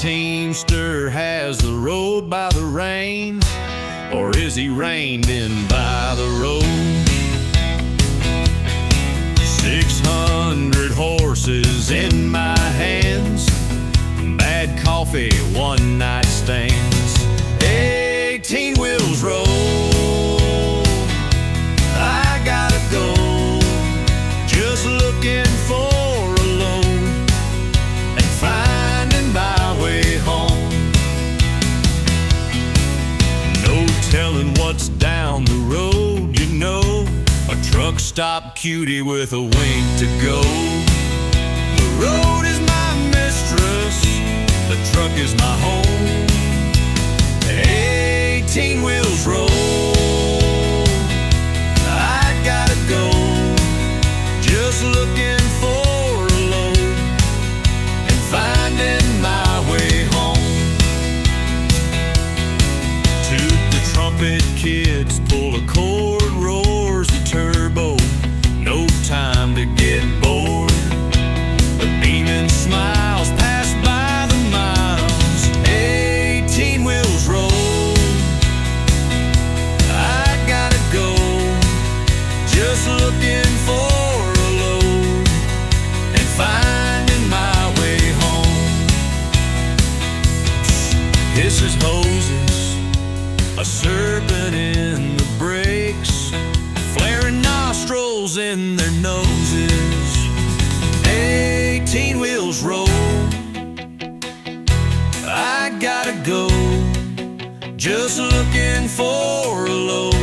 teamster has the road by the reins, or is he reined in by the road? 600 horses in my hands, bad coffee, one night stands, 18 wheels roll. I gotta go, just looking for a load and finding my way home. No telling what's down the road, you know, a truck stop cutie with a wink to go. The road is my mistress, the truck is my home. 18 wheels roll. I gotta go, just looking for a load and finding my way home. Toot the trumpet, kids, pull a cord, roars the turbo, no time to get bored. The beaming smiles pass by the miles, 18 wheels roll. I gotta go, just looking for a load and finding my way home. Hisses hoses, a serpent in the brakes, flaring nostrils in their noses, 18 wheels roll. I gotta go, just looking for a load